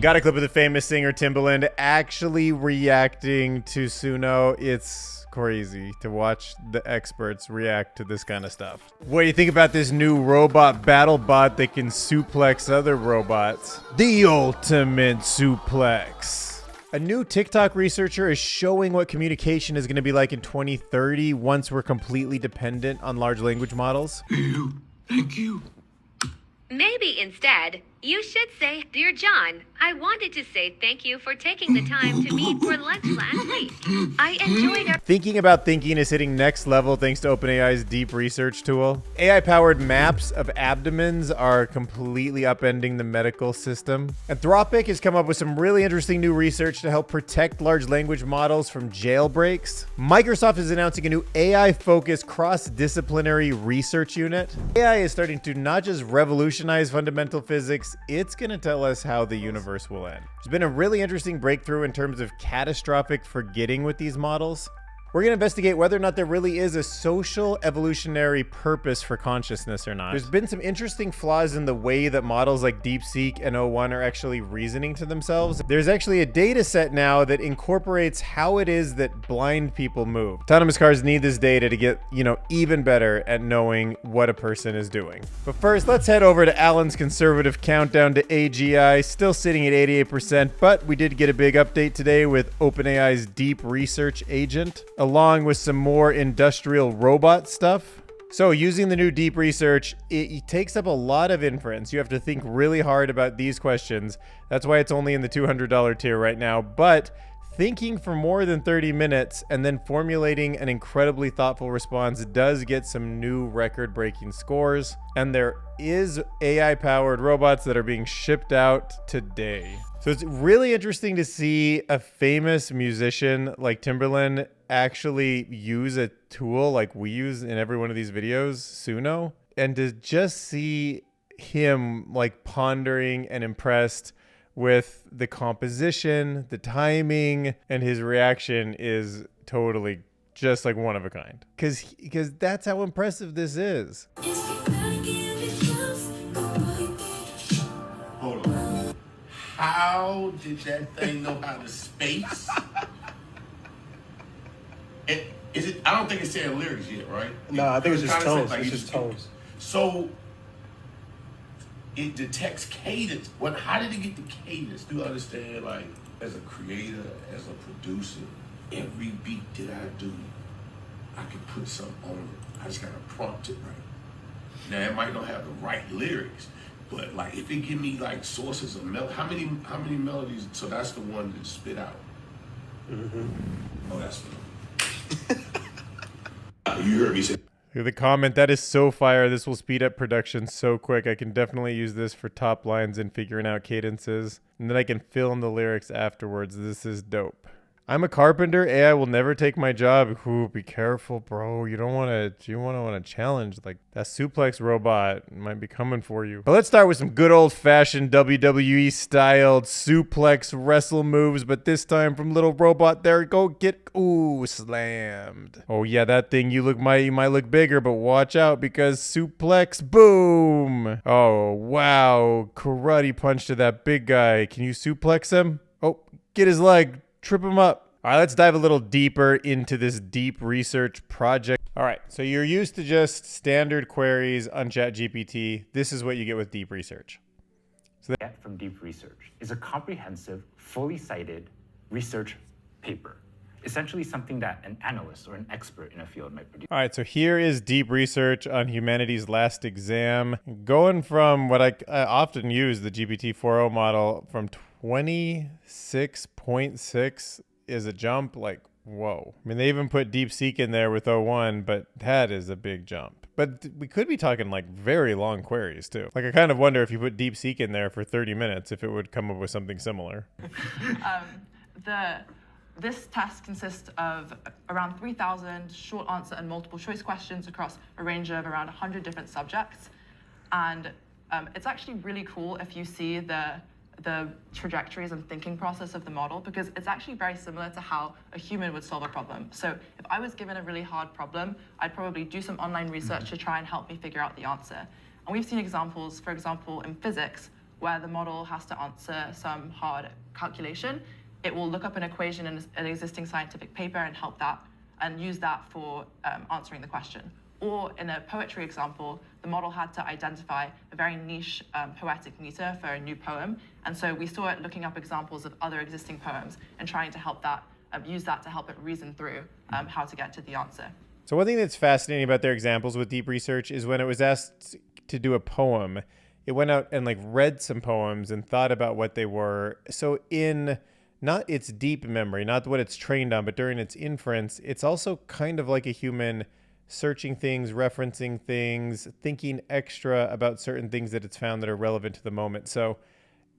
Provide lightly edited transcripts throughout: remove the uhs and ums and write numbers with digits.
Got a clip of the famous singer Timbaland actually reacting to Suno. It's crazy to watch the experts react to this kind of stuff. What do you think about this new robot battle bot that can suplex other robots? The ultimate suplex. A new TikTok researcher is showing what communication is going to be like in 2030 once we're completely dependent on large language models. Thank you. Maybe instead, you should say, Dear John, I wanted to say thank you for taking the time to meet for lunch last week. I enjoyed our— Thinking about thinking is hitting next level thanks to OpenAI's deep research tool. AI-powered maps of abdomens are completely upending the medical system. Anthropic has come up with some really interesting new research to help protect large language models from jailbreaks. Microsoft is announcing a new AI-focused cross-disciplinary research unit. AI is starting to not just revolutionize fundamental physics, it's going to tell us how the universe will end. There's been a really interesting breakthrough in terms of catastrophic forgetting with these models. We're going to investigate whether or not there really is a social evolutionary purpose for consciousness or not. There's been some interesting flaws in the way that models like DeepSeek and O1 are actually reasoning to themselves. There's actually a data set now that incorporates how it is that blind people move. Autonomous cars need this data to get, even better at knowing what a person is doing. But first, let's head over to Alan's conservative countdown to AGI, still sitting at 88%, but we did get a big update today with OpenAI's deep research agent, along with some more industrial robot stuff. So using the new deep research, it takes up a lot of inference. You have to think really hard about these questions. That's why it's only in the $200 tier right now. But thinking for more than 30 minutes and then formulating an incredibly thoughtful response does get some new record-breaking scores. And there is AI-powered robots that are being shipped out today. So it's really interesting to see a famous musician like Timbaland actually use a tool like we use in every one of these videos, Suno, and to just see him like pondering and impressed with the composition, the timing, and his reaction is totally just like one of a kind. Because that's how impressive this is. Hold on. How did that thing know how to space? I don't think it's saying lyrics yet, right? No, I think it's just tones. Like it's just tones. So it detects cadence. How did it get the cadence? Do you understand? Like, as a creator, as a producer, every beat that I do, I can put something on it. I just gotta prompt it right. Now it might not have the right lyrics, but like if it give me like sources of how many melodies? So that's the one that spit out. Oh, that's the one. You heard me say. The comment, that is so fire. This will speed up production so quick. I can definitely use this for top lines and figuring out cadences. And then I can fill in the lyrics afterwards. This is dope. I'm a carpenter. AI will never take my job. Ooh, be careful, bro. You don't want to challenge. Like, that suplex robot might be coming for you. But let's start with some good old-fashioned WWE styled suplex wrestle moves. But this time from little robot there. Go get, ooh, slammed. Oh yeah, that thing, you might look bigger, but watch out because suplex, boom. Oh, wow. Karate punch to that big guy. Can you suplex him? Oh, get his leg. Trip him up. All right, let's dive a little deeper into this deep research project. All right, so you're used to just standard queries on ChatGPT. This is what you get with deep research. So get from deep research is a comprehensive, fully cited research paper. Essentially something that an analyst or an expert in a field might produce. All right, so here is deep research on humanity's last exam. Going from what I often use, the GPT-4o model, from 26.6 is a jump like, whoa. I mean, they even put DeepSeek in there with O1, but that is a big jump. But we could be talking like very long queries too. Like, I kind of wonder if you put DeepSeek in there for 30 minutes, if it would come up with something similar. This test consists of around 3,000 short answer and multiple choice questions across a range of around 100 different subjects. And it's actually really cool if you see the trajectories and thinking process of the model, because it's actually very similar to how a human would solve a problem. So if I was given a really hard problem, I'd probably do some online research to try and help me figure out the answer. And we've seen examples, for example, in physics, where the model has to answer some hard calculation, it will look up an equation in an existing scientific paper and help that and use that for answering the question. Or in a poetry example, the model had to identify a very niche poetic meter for a new poem. And so we saw it looking up examples of other existing poems and trying to help that, use that to help it reason through how to get to the answer. So one thing that's fascinating about their examples with deep research is when it was asked to do a poem, it went out and like read some poems and thought about what they were. So in not its deep memory, not what it's trained on, but during its inference, it's also kind of like a human searching things, referencing things, thinking extra about certain things that it's found that are relevant to the moment. So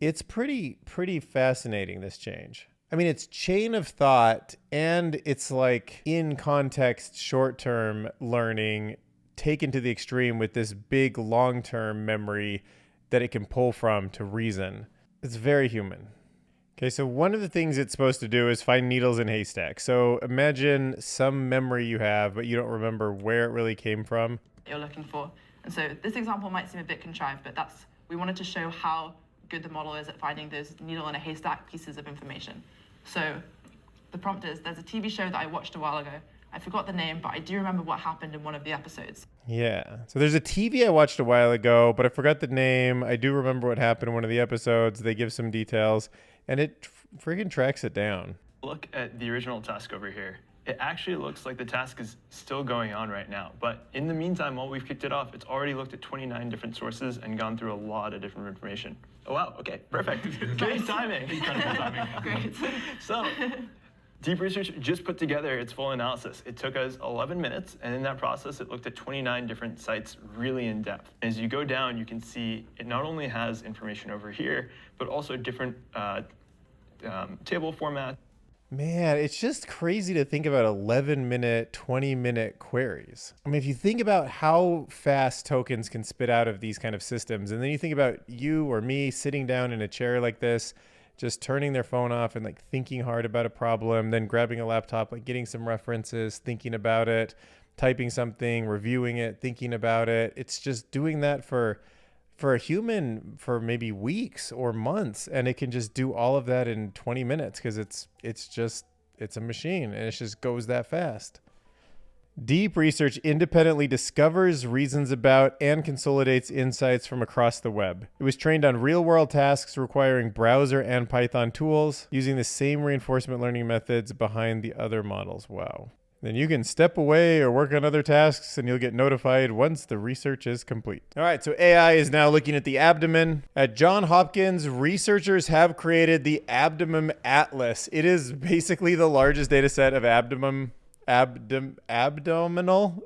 it's pretty fascinating, this change. I mean, it's chain of thought and it's like in context, short-term learning taken to the extreme with this big long-term memory that it can pull from to reason. It's very human. Okay, so one of the things it's supposed to do is find needles in haystacks. So imagine some memory you have, but you don't remember where it really came from. You're looking for. And so this example might seem a bit contrived, but we wanted to show how good the model is at finding those needle in a haystack pieces of information. So the prompt is, there's a TV show that I watched a while ago. I forgot the name, but I do remember what happened in one of the episodes. Yeah. So there's a TV I watched a while ago, but I forgot the name. I do remember what happened in one of the episodes. They give some details, and it freaking tracks it down. Look at the original task over here. It actually looks like the task is still going on right now. But in the meantime, while we've kicked it off, it's already looked at 29 different sources and gone through a lot of different information. Oh, wow. Okay, perfect. Great timing. Incredible timing. Great. So, deep research just put together its full analysis. It took us 11 minutes, and in that process, it looked at 29 different sites really in depth. As you go down, you can see it not only has information over here, but also different table formats. Man, it's just crazy to think about 11-minute, 20-minute queries. I mean, if you think about how fast tokens can spit out of these kind of systems, and then you think about you or me sitting down in a chair like this, just turning their phone off and like thinking hard about a problem, then grabbing a laptop, like getting some references, thinking about it, typing something, reviewing it, thinking about it. It's just doing that for a human for maybe weeks or months, and it can just do all of that in 20 minutes because it's a machine and it just goes that fast. Deep research independently discovers, reasons about, and consolidates insights from across the web. It was trained on real-world tasks requiring browser and Python tools, using the same reinforcement learning methods behind the other models. Wow. Then you can step away or work on other tasks and you'll get notified once the research is complete. All right, so AI is now looking at the abdomen. At Johns Hopkins, researchers have created the Abdomen Atlas. It is basically the largest data set of abdominal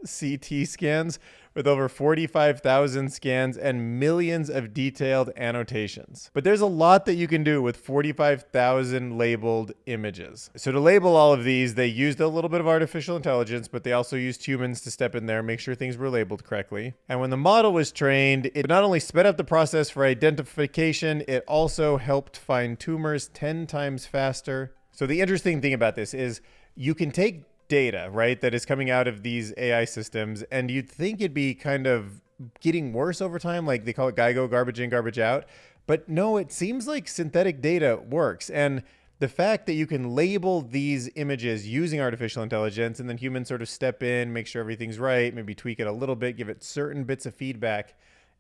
CT scans with over 45,000 scans and millions of detailed annotations. But there's a lot that you can do with 45,000 labeled images. So to label all of these, they used a little bit of artificial intelligence, but they also used humans to step in there and make sure things were labeled correctly. And when the model was trained, it not only sped up the process for identification, it also helped find tumors 10 times faster. So the interesting thing about this is you can take data, right, that is coming out of these AI systems, and you'd think it'd be kind of getting worse over time, like they call it GIGO, garbage in, garbage out. But no, it seems like synthetic data works. And the fact that you can label these images using artificial intelligence and then humans sort of step in, make sure everything's right, maybe tweak it a little bit, give it certain bits of feedback,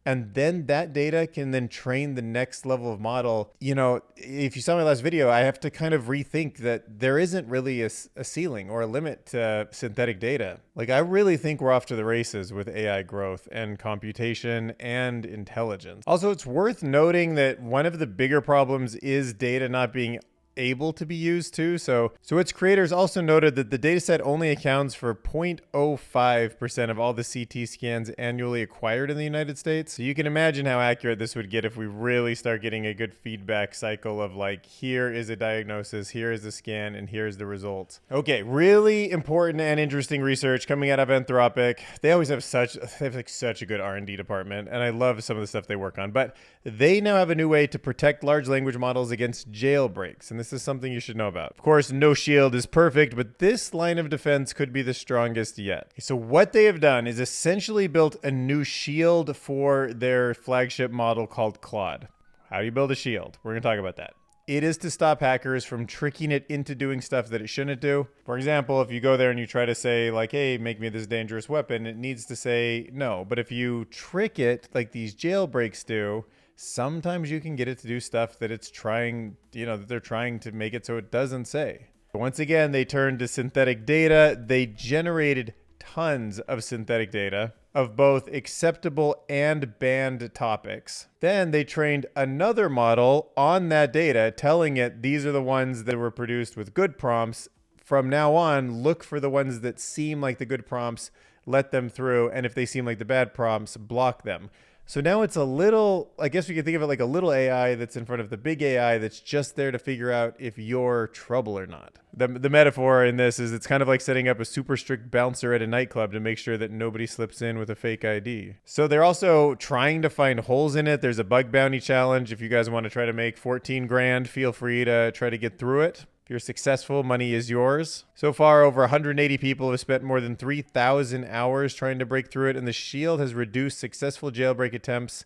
and then that data can then train the next level of model. You know, if you saw my last video, I have to kind of rethink that there isn't really a ceiling or a limit to synthetic data. Like, I really think we're off to the races with AI growth and computation and intelligence. Also, it's worth noting that one of the bigger problems is data not being able to be used too. So its creators also noted that the dataset only accounts for 0.05% of all the CT scans annually acquired in the United States. So you can imagine how accurate this would get if we really start getting a good feedback cycle of like, here is a diagnosis, here is the scan, and here's the results. Okay, really important and interesting research coming out of Anthropic. They always have such a good R&D department, and I love some of the stuff they work on. But they now have a new way to protect large language models against jailbreaks, and this is something you should know about. Of course, no shield is perfect, but this line of defense could be the strongest yet. So what they have done is essentially built a new shield for their flagship model called Claude. How do you build a shield? We're going to talk about that. It is to stop hackers from tricking it into doing stuff that it shouldn't do. For example, if you go there and you try to say like, hey, make me this dangerous weapon, it needs to say no. But if you trick it like these jailbreaks do, sometimes you can get it to do stuff that it's trying, that they're trying to make it so it doesn't say. Once again, they turned to synthetic data. They generated tons of synthetic data of both acceptable and banned topics. Then they trained another model on that data, telling it these are the ones that were produced with good prompts. From now on, look for the ones that seem like the good prompts, let them through, and if they seem like the bad prompts, block them. So now it's a little, I guess we could think of it like a little AI that's in front of the big AI that's just there to figure out if you're trouble or not. The metaphor in this is it's kind of like setting up a super strict bouncer at a nightclub to make sure that nobody slips in with a fake ID. So they're also trying to find holes in it. There's a bug bounty challenge. If you guys want to try to make 14 grand, feel free to try to get through it. If you're successful, money is yours. So far, over 180 people have spent more than 3,000 hours trying to break through it, and the shield has reduced successful jailbreak attempts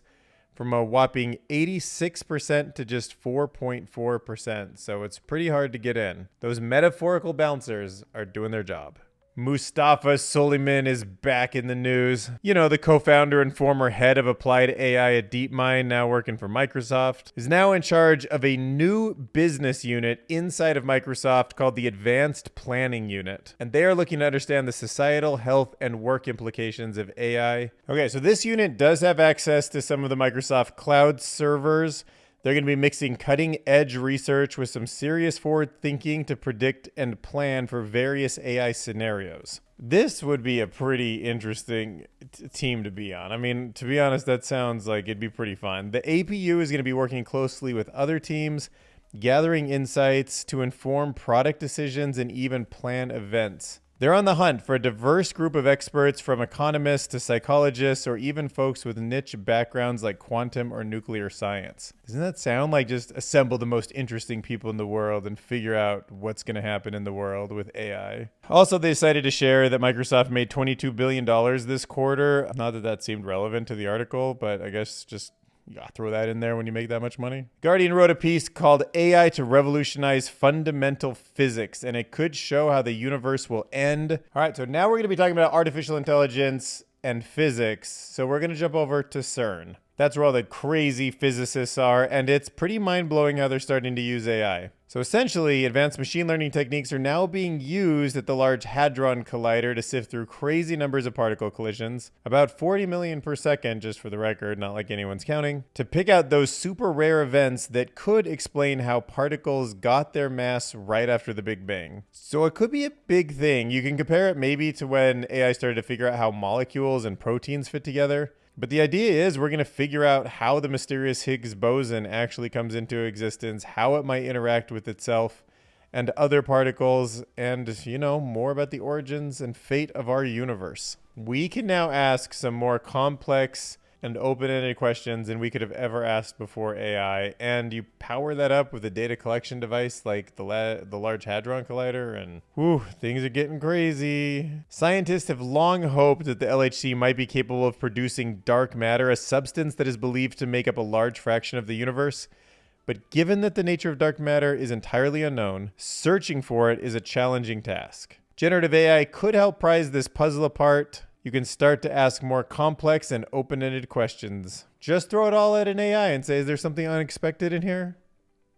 from a whopping 86% to just 4.4%. So it's pretty hard to get in. Those metaphorical bouncers are doing their job. Mustafa Suleyman is back in the news. The co-founder and former head of applied AI at DeepMind, now working for Microsoft, is now in charge of a new business unit inside of Microsoft called the Advanced Planning Unit. And they are looking to understand the societal, health, and work implications of AI. Okay, so this unit does have access to some of the Microsoft cloud servers. They're going to be mixing cutting-edge research with some serious forward thinking to predict and plan for various AI scenarios. This would be a pretty interesting team to be on. I mean, to be honest, that sounds like it'd be pretty fun. The APU is going to be working closely with other teams, gathering insights to inform product decisions and even plan events. They're on the hunt for a diverse group of experts, from economists to psychologists, or even folks with niche backgrounds like quantum or nuclear science. Doesn't that sound like just assemble the most interesting people in the world and figure out what's going to happen in the world with AI? Also, they decided to share that Microsoft made $22 billion this quarter. Not that that seemed relevant to the article, but I guess just you gotta throw that in there when you make that much money. Guardian wrote a piece called AI to Revolutionize Fundamental Physics, and it could show how the universe will end. All right, so now we're gonna be talking about artificial intelligence and physics. So we're gonna jump over to CERN. That's where all the crazy physicists are, and it's pretty mind-blowing how they're starting to use AI. So essentially, advanced machine learning techniques are now being used at the Large Hadron Collider to sift through crazy numbers of particle collisions, about 40 million per second, just for the record, not like anyone's counting, to pick out those super rare events that could explain how particles got their mass right after the Big Bang. So it could be a big thing. You can compare it maybe to when AI started to figure out how molecules and proteins fit together. But the idea is we're going to figure out how the mysterious Higgs boson actually comes into existence, how it might interact with itself and other particles, and, more about the origins and fate of our universe. We can now ask some more complex and open-ended questions than we could have ever asked before AI, and you power that up with a data collection device like the Large Hadron Collider, and things are getting crazy. Scientists have long hoped that the LHC might be capable of producing dark matter, a substance that is believed to make up a large fraction of the universe. But given that the nature of dark matter is entirely unknown, searching for it is a challenging task. Generative AI could help prise this puzzle apart. You can start to ask more complex and open-ended questions. Just throw it all at an AI and say, is there something unexpected in here?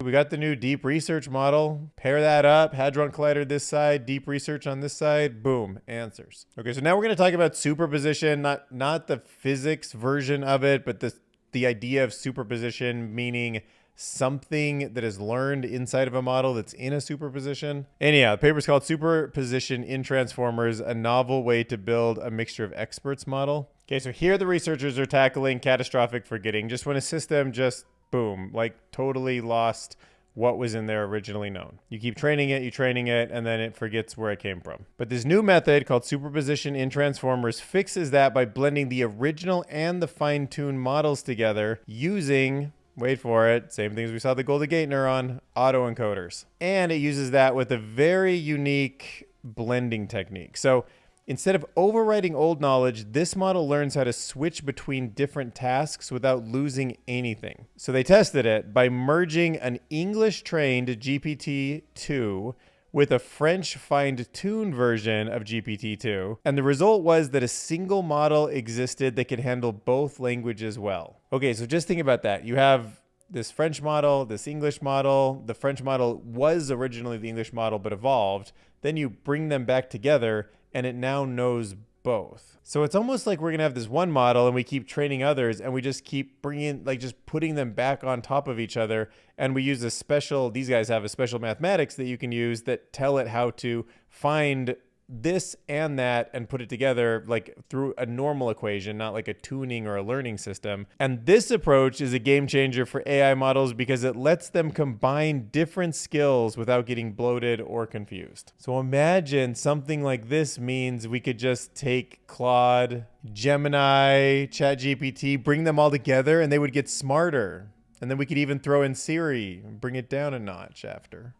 We got the new deep research model. Pair that up, Hadron Collider this side, deep research on this side, boom, answers. Okay, so now we're going to talk about superposition, not the physics version of it, but the idea of superposition, meaning something that is learned inside of a model that's in a superposition. Anyhow, the paper's called Superposition in Transformers, a novel way to build a mixture of experts model. Okay, so here the researchers are tackling catastrophic forgetting, just when a system just, boom, like totally lost what was in there originally known. You keep training it, and then it forgets where it came from. But this new method called Superposition in Transformers fixes that by blending the original and the fine-tuned models together using, wait for it, same things we saw the Golden Gate neuron, autoencoders. And it uses that with a very unique blending technique. So Instead of overwriting old knowledge, this model learns how to switch between different tasks without losing anything. So they tested it by merging an English-trained GPT-2 with a French fine-tuned version of GPT-2. And the result was that a single model existed that could handle both languages well. Okay, so just think about that. You have this French model, this English model. The French model was originally the English model, but evolved. Then you bring them back together, and it now knows both. So it's almost like we're gonna have this one model and we keep training others, and we just keep bringing, like, just putting them back on top of each other. And we use a special, these guys have a special mathematics that you can use that tell it how to find this and that and put it together like through a normal equation, not like a tuning or a learning system. And this approach is a game changer for AI models because it lets them combine different skills without getting bloated or confused. So imagine something like this means we could just take Claude, Gemini, ChatGPT, bring them all together, and they would get smarter. And then we could even throw in Siri and bring it down a notch after.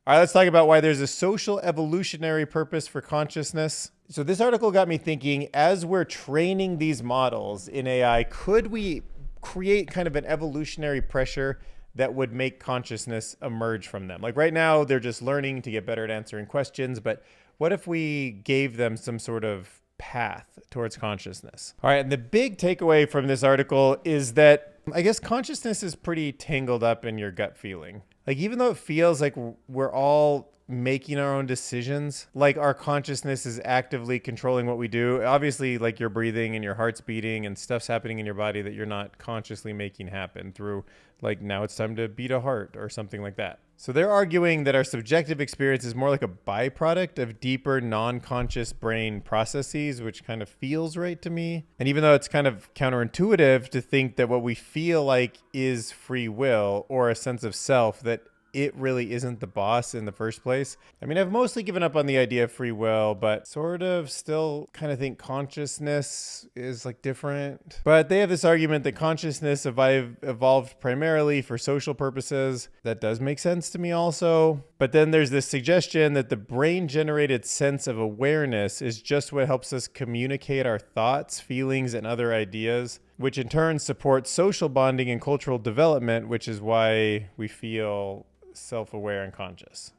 All right, let's talk about why there's a social evolutionary purpose for consciousness. So this article got me thinking, as we're training these models in AI, could we create kind of an evolutionary pressure that would make consciousness emerge from them? Like right now, they're just learning to get better at answering questions, but what if we gave them some sort of path towards consciousness? All right, and the big takeaway from this article is that I guess consciousness is pretty tangled up in your gut feeling. Like, even though it feels like we're all making our own decisions, like our consciousness is actively controlling what we do. Obviously, like your breathing and your heart's beating and stuff's happening in your body that you're not consciously making happen through, like, now it's time to beat a heart or something like that. So they're arguing that our subjective experience is more like a byproduct of deeper non-conscious brain processes, which kind of feels right to me. And even though it's kind of counterintuitive to think that what we feel like is free will or a sense of self, that it really isn't the boss in the first place. I mean, I've mostly given up on the idea of free will, but sort of still kind of think consciousness is like different. But they have this argument that consciousness evolved primarily for social purposes. That does make sense to me also. But then there's this suggestion that the brain-generated sense of awareness is just what helps us communicate our thoughts, feelings, and other ideas, which in turn supports social bonding and cultural development, which is why we feel self-aware and conscious.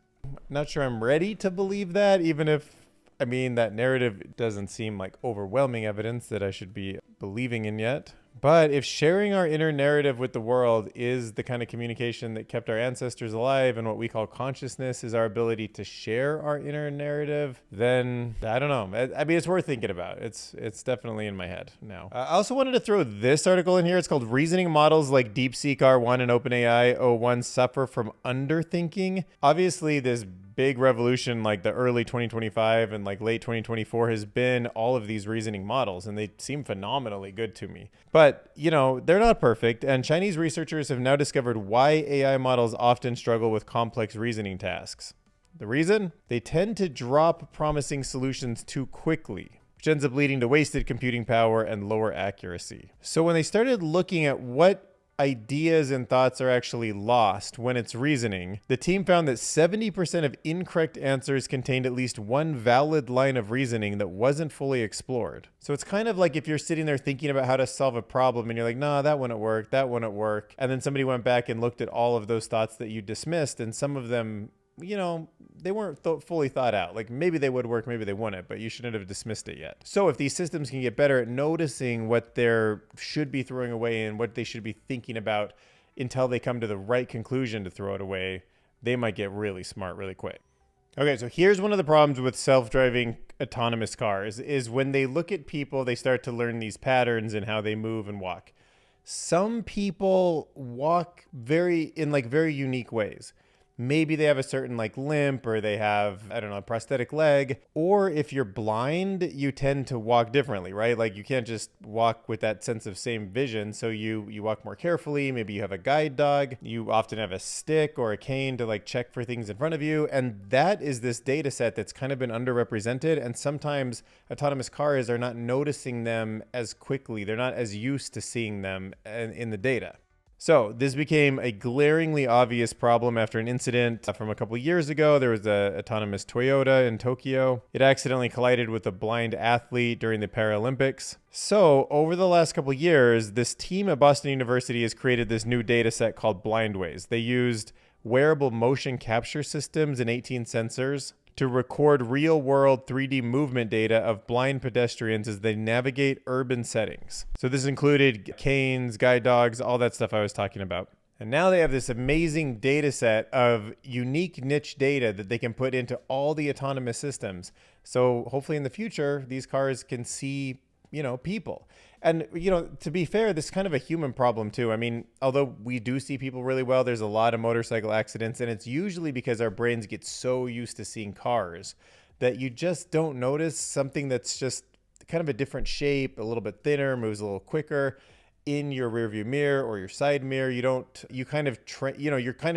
Not sure I'm ready to believe that, even if, I mean, that narrative doesn't seem like overwhelming evidence that I should be believing in yet. But if sharing our inner narrative with the world is the kind of communication that kept our ancestors alive, and what we call consciousness is our ability to share our inner narrative, then I don't know. I mean, it's worth thinking about. It's definitely in my head now. I also wanted to throw this article in here. It's called Reasoning Models Like DeepSeek R1 and OpenAI O1 Suffer from Underthinking. Obviously, this big revolution like the early 2025 and like late 2024 has been all of these reasoning models, and they seem phenomenally good to me. But, you know, they're not perfect, and Chinese researchers have now discovered why AI models often struggle with complex reasoning tasks. The reason? They tend to drop promising solutions too quickly, which ends up leading to wasted computing power and lower accuracy. So when they started looking at what ideas and thoughts are actually lost when it's reasoning, the team found that 70% of incorrect answers contained at least one valid line of reasoning that wasn't fully explored. So it's kind of like if you're sitting there thinking about how to solve a problem and you're like, nah, that wouldn't work, that wouldn't work. And then somebody went back and looked at all of those thoughts that you dismissed, and some of them, you know, they weren't fully thought out. Like maybe they would work, maybe they wouldn't, but you shouldn't have dismissed it yet. So if these systems can get better at noticing what they should be throwing away and what they should be thinking about until they come to the right conclusion to throw it away, they might get really smart really quick. Okay, so here's one of the problems with self-driving autonomous cars is when they look at people, they start to learn these patterns in how they move and walk. Some people walk in very unique ways. Maybe they have a certain like limp, or they have, I don't know, a prosthetic leg. Or if you're blind, you tend to walk differently, right? Like you can't just walk with that sense of same vision. So you walk more carefully. Maybe you have a guide dog. You often have a stick or a cane to like check for things in front of you. And that is this data set that's kind of been underrepresented. And sometimes autonomous cars are not noticing them as quickly. They're not as used to seeing them in the data. So this became a glaringly obvious problem after an incident from a couple years ago. There was an autonomous Toyota in Tokyo. It accidentally collided with a blind athlete during the Paralympics. So over the last couple years, this team at Boston University has created this new data set called Blindways. They used wearable motion capture systems and 18 sensors to record real-world 3D movement data of blind pedestrians as they navigate urban settings. So this included canes, guide dogs, all that stuff I was talking about. And now they have this amazing data set of unique niche data that they can put into all the autonomous systems. So hopefully in the future, these cars can see, people. And, to be fair, this is kind of a human problem too. I mean, although we do see people really well, there's a lot of motorcycle accidents, and it's usually because our brains get so used to seeing cars that you just don't notice something that's just kind of a different shape, a little bit thinner, moves a little quicker in your rearview mirror or your side mirror. You're kind of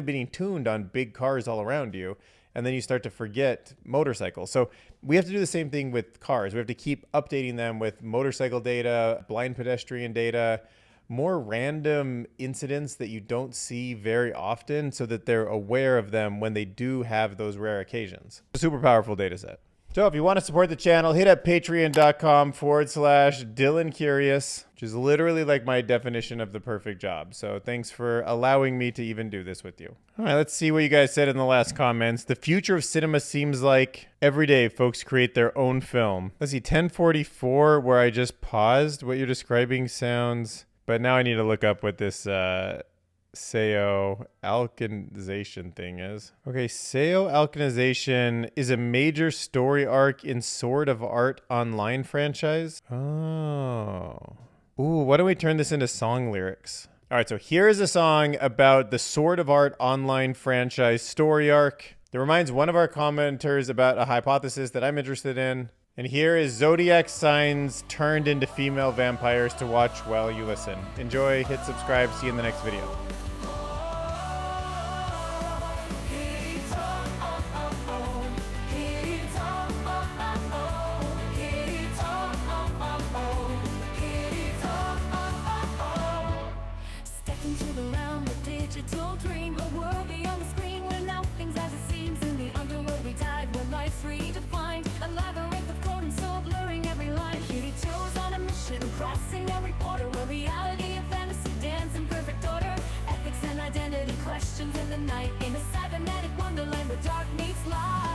being tuned on big cars all around you. And then you start to forget motorcycles. So we have to do the same thing with cars. We have to keep updating them with motorcycle data, blind pedestrian data, more random incidents that you don't see very often so that they're aware of them when they do have those rare occasions. A super powerful data set. So if you want to support the channel, hit up patreon.com/DylanCurious, which is literally like my definition of the perfect job. So thanks for allowing me to even do this with you. All right, let's see what you guys said in the last comments. The future of cinema seems like every day folks create their own film. Let's see, 1044, where I just paused. What you're describing sounds, but now I need to look up what this SEO alkanization thing is. Okay, SEO alkanization is a major story arc in Sword of Art Online franchise. Oh. Ooh, why don't we turn this into song lyrics? All right, so here's a song about the Sword of Art Online franchise story arc that reminds one of our commenters about a hypothesis that I'm interested in. And here is zodiac signs turned into female vampires to watch while you listen. Enjoy, hit subscribe, see you in the next video. Crossing every border where reality and fantasy dance in perfect order. Ethics and identity questions in the night in a cybernetic wonderland where dark meets light.